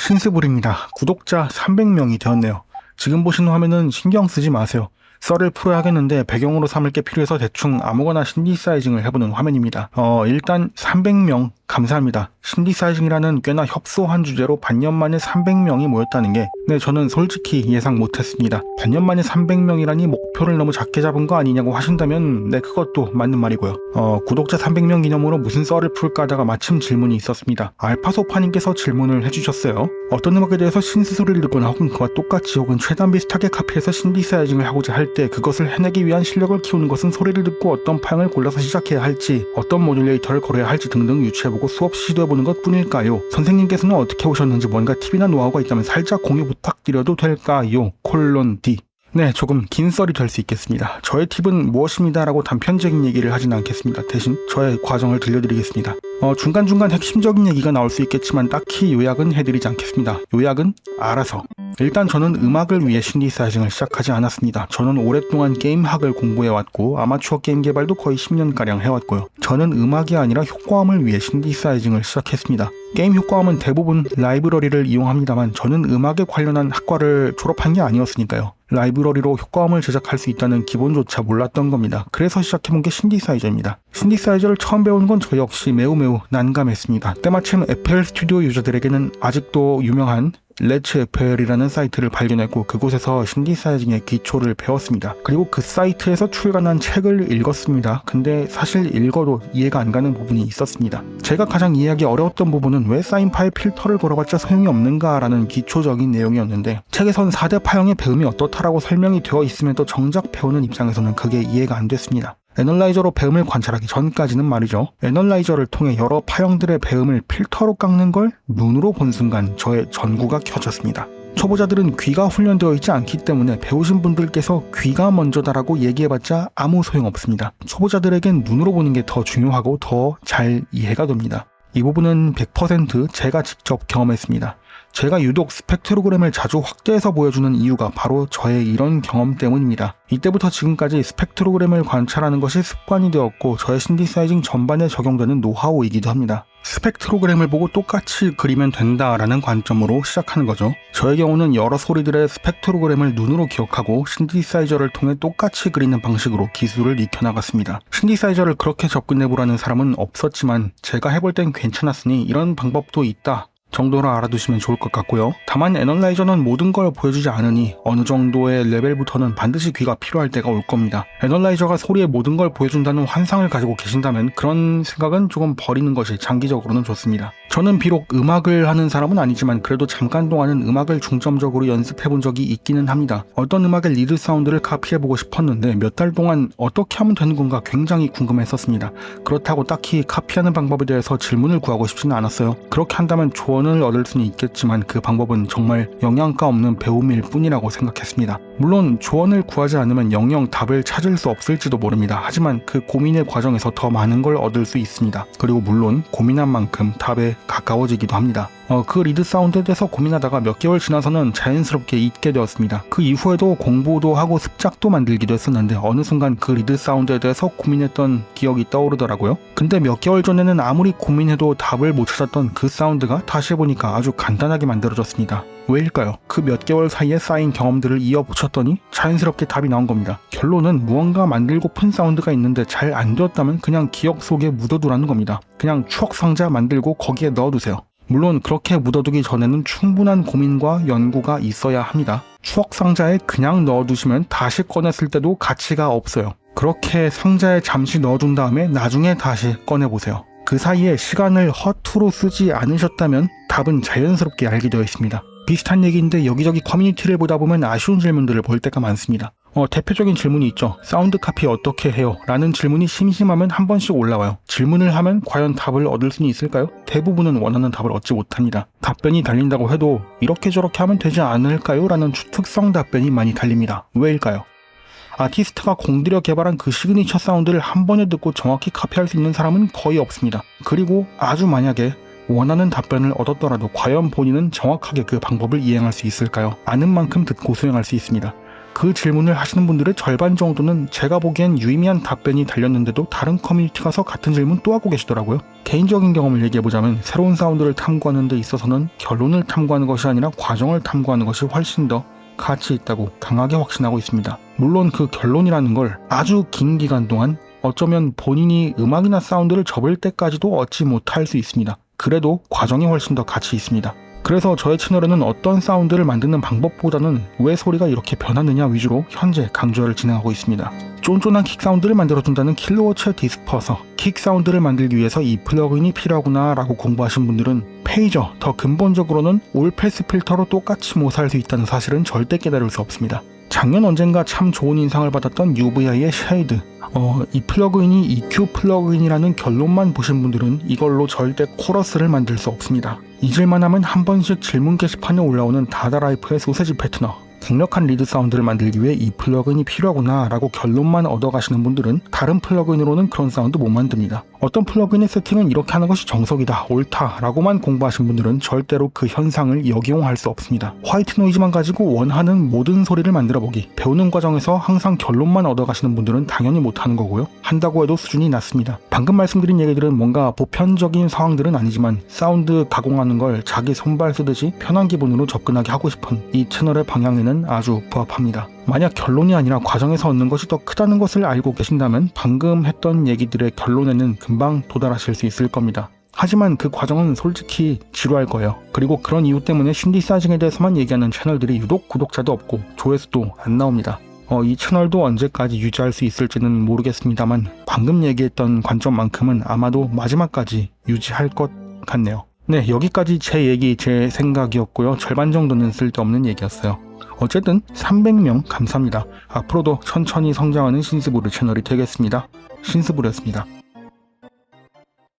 신스불입니다. 구독자 300명이 되었네요. 지금 보시는 화면은 신경 쓰지 마세요. 썰을 풀어야겠는데 배경으로 삼을 게 필요해서 대충 아무거나 신디사이징을 해보는 화면입니다. 일단 300명 감사합니다. 신디사이징이라는 꽤나 협소한 주제로 반년 만에 300명이 모였다는 게 저는 솔직히 예상 못했습니다. 반년 만에 300명이라니 목표를 너무 작게 잡은 거 아니냐고 하신다면 그것도 맞는 말이고요. 구독자 300명 기념으로 무슨 썰을 풀까 하다가 마침 질문이 있었습니다. 알파소파님께서 질문을 해주셨어요. 어떤 음악에 대해서 신스 소리를 듣거나 혹은 그와 똑같이 혹은 최대한 비슷하게 카피해서 신디사이징을 하고자 할 때 그것을 해내기 위한 실력을 키우는 것은 소리를 듣고 어떤 파형을 골라서 시작해야 할지 어떤 모듈레이터를 걸어야 할지 등등 유추해보고 수없이 시도해보는 것 뿐일까요? 선생님께서는 어떻게 오셨는지 뭔가 팁이나 노하우가 있다면 살짝 공유 부탁드려도 될까요? D. 조금 긴 썰이 될 수 있겠습니다. 저의 팁은 무엇입니다 라고 단편적인 얘기를 하진 않겠습니다. 대신 저의 과정을 들려드리겠습니다. 중간중간 핵심적인 얘기가 나올 수 있겠지만 딱히 요약은 해드리지 않겠습니다. 요약은 알아서. 일단 저는 음악을 위해 신디사이징을 시작하지 않았습니다. 저는 오랫동안 게임학을 공부해왔고 아마추어 게임 개발도 거의 10년가량 해왔고요. 저는 음악이 아니라 효과음을 위해 신디사이징을 시작했습니다. 게임 효과음은 대부분 라이브러리를 이용합니다만 저는 음악에 관련한 학과를 졸업한 게 아니었으니까요. 라이브러리로 효과음을 제작할 수 있다는 기본조차 몰랐던 겁니다. 그래서 시작해본 게 신디사이저입니다. 신디사이저를 처음 배운 건 저 역시 매우 난감했습니다. 때마침 FL 스튜디오 유저들에게는 아직도 유명한 Let's FL이라는 사이트를 발견했고 그곳에서 신디사이징의 기초를 배웠습니다. 그리고 그 사이트에서 출간한 책을 읽었습니다. 근데 사실 읽어도 이해가 안 가는 부분이 있었습니다. 제가 가장 이해하기 어려웠던 부분은 왜 사인 파일 필터를 걸어봤자 소용이 없는가 라는 기초적인 내용이었는데 책에선 4대 파형의 배음이 어떻다라고 설명이 되어 있음에도 정작 배우는 입장에서는 그게 이해가 안 됐습니다. 애널라이저로 배음을 관찰하기 전까지는 말이죠. 애널라이저를 통해 여러 파형들의 배음을 필터로 깎는 걸 눈으로 본 순간 저의 전구가 켜졌습니다. 초보자들은 귀가 훈련되어 있지 않기 때문에 배우신 분들께서 귀가 먼저다라고 얘기해봤자 아무 소용없습니다. 초보자들에겐 눈으로 보는 게 더 중요하고 더 잘 이해가 됩니다. 이 부분은 100% 제가 직접 경험했습니다. 제가 유독 스펙트로그램을 자주 확대해서 보여주는 이유가 바로 저의 이런 경험 때문입니다. 이때부터 지금까지 스펙트로그램을 관찰하는 것이 습관이 되었고 저의 신디사이징 전반에 적용되는 노하우이기도 합니다. 스펙트로그램을 보고 똑같이 그리면 된다라는 관점으로 시작하는 거죠. 저의 경우는 여러 소리들의 스펙트로그램을 눈으로 기억하고 신디사이저를 통해 똑같이 그리는 방식으로 기술을 익혀나갔습니다. 신디사이저를 그렇게 접근해보라는 사람은 없었지만 제가 해볼 땐 괜찮았으니 이런 방법도 있다 정도로 알아두시면 좋을 것 같고요. 다만 애널라이저는 모든 걸 보여주지 않으니 어느 정도의 레벨부터는 반드시 귀가 필요할 때가 올 겁니다. 애널라이저가 소리의 모든 걸 보여준다는 환상을 가지고 계신다면 그런 생각은 조금 버리는 것이 장기적으로는 좋습니다. 저는 비록 음악을 하는 사람은 아니지만 그래도 잠깐 동안은 음악을 중점적으로 연습해본 적이 있기는 합니다. 어떤 음악의 리드 사운드를 카피해보고 싶었는데 몇 달 동안 어떻게 하면 되는 건가 굉장히 궁금했었습니다. 그렇다고 딱히 카피하는 방법에 대해서 질문을 구하고 싶지는 않았어요. 그렇게 한다면 조언을 얻을 수는 있겠지만 그 방법은 정말 영양가 없는 배움일 뿐이라고 생각했습니다. 물론 조언을 구하지 않으면 영영 답을 찾을 수 없을지도 모릅니다. 하지만 그 고민의 과정에서 더 많은 걸 얻을 수 있습니다. 그리고 물론 고민한 만큼 답에 가까워지기도 합니다. 그 리드 사운드에 대해서 고민하다가 몇 개월 지나서는 자연스럽게 잊게 되었습니다. 그 이후에도 공부도 하고 습작도 만들기도 했었는데 어느 순간 그 리드 사운드에 대해서 고민했던 기억이 떠오르더라고요. 근데 몇 개월 전에는 아무리 고민해도 답을 못 찾았던 그 사운드가 다시 해보니까 아주 간단하게 만들어졌습니다. 왜일까요? 그 몇 개월 사이에 쌓인 경험들을 이어붙였더니 자연스럽게 답이 나온 겁니다. 결론은 무언가 만들고픈 사운드가 있는데 잘 안 되었다면 그냥 기억 속에 묻어두라는 겁니다. 그냥 추억 상자 만들고 거기에 넣어두세요. 물론 그렇게 묻어두기 전에는 충분한 고민과 연구가 있어야 합니다. 추억 상자에 그냥 넣어두시면 다시 꺼냈을 때도 가치가 없어요. 그렇게 상자에 잠시 넣어둔 다음에 나중에 다시 꺼내보세요. 그 사이에 시간을 허투루 쓰지 않으셨다면 답은 자연스럽게 알게 되어 있습니다. 비슷한 얘기인데 여기저기 커뮤니티를 보다 보면 아쉬운 질문들을 볼 때가 많습니다. 대표적인 질문이 있죠. 사운드 카피 어떻게 해요? 라는 질문이 심심하면 한 번씩 올라와요. 질문을 하면 과연 답을 얻을 수는 있을까요? 대부분은 원하는 답을 얻지 못합니다. 답변이 달린다고 해도 이렇게 저렇게 하면 되지 않을까요? 라는 추측성 답변이 많이 달립니다. 왜일까요? 아티스트가 공들여 개발한 그 시그니처 사운드를 한 번에 듣고 정확히 카피할 수 있는 사람은 거의 없습니다. 그리고 아주 만약에 원하는 답변을 얻었더라도 과연 본인은 정확하게 그 방법을 이행할 수 있을까요? 아는 만큼 듣고 수행할 수 있습니다. 그 질문을 하시는 분들의 절반 정도는 제가 보기엔 유의미한 답변이 달렸는데도 다른 커뮤니티 가서 같은 질문 또 하고 계시더라고요. 개인적인 경험을 얘기해보자면 새로운 사운드를 탐구하는 데 있어서는 결론을 탐구하는 것이 아니라 과정을 탐구하는 것이 훨씬 더 가치 있다고 강하게 확신하고 있습니다. 물론 그 결론이라는 걸 아주 긴 기간 동안 어쩌면 본인이 음악이나 사운드를 접을 때까지도 얻지 못할 수 있습니다. 그래도 과정이 훨씬 더 가치 있습니다. 그래서 저의 채널에는 어떤 사운드를 만드는 방법보다는 왜 소리가 이렇게 변하느냐 위주로 현재 강좌를 진행하고 있습니다. 쫀쫀한 킥 사운드를 만들어준다는 킬로워츠의 디스퍼서, 킥 사운드를 만들기 위해서 이 플러그인이 필요하구나 라고 공부하신 분들은 페이저, 더 근본적으로는 올패스 필터로 똑같이 모사할 수 있다는 사실은 절대 깨달을 수 없습니다. 작년 언젠가 참 좋은 인상을 받았던 UVI의 쉐이드, 이 플러그인이 EQ 플러그인이라는 결론만 보신 분들은 이걸로 절대 코러스를 만들 수 없습니다. 잊을만 하면 한 번씩 질문 게시판에 올라오는 다다라이프의 소세지 패트너, 강력한 리드 사운드를 만들기 위해 이 플러그인이 필요하구나 라고 결론만 얻어가시는 분들은 다른 플러그인으로는 그런 사운드 못 만듭니다. 어떤 플러그인의 세팅은 이렇게 하는 것이 정석이다, 옳다 라고만 공부하신 분들은 절대로 그 현상을 역이용할 수 없습니다. 화이트 노이즈만 가지고 원하는 모든 소리를 만들어보기, 배우는 과정에서 항상 결론만 얻어가시는 분들은 당연히 못하는 거고요. 한다고 해도 수준이 낮습니다. 방금 말씀드린 얘기들은 뭔가 보편적인 상황들은 아니지만 사운드 가공하는 걸 자기 손발 쓰듯이 편한 기분으로 접근하게 하고 싶은 이 채널의 방향에는 아주 부합합니다. 만약 결론이 아니라 과정에서 얻는 것이 더 크다는 것을 알고 계신다면 방금 했던 얘기들의 결론에는 금방 도달하실 수 있을 겁니다. 하지만 그 과정은 솔직히 지루할 거예요. 그리고 그런 이유 때문에 신디사이징에 대해서만 얘기하는 채널들이 유독 구독자도 없고 조회수도 안 나옵니다. 이 채널도 언제까지 유지할 수 있을지는 모르겠습니다만 방금 얘기했던 관점만큼은 아마도 마지막까지 유지할 것 같네요. 네, 여기까지 제 얘기, 제 생각이었고요. 절반 정도는 쓸데없는 얘기였어요. 어쨌든 300명 감사합니다. 앞으로도 천천히 성장하는 신스부르 채널이 되겠습니다. 신스부르였습니다.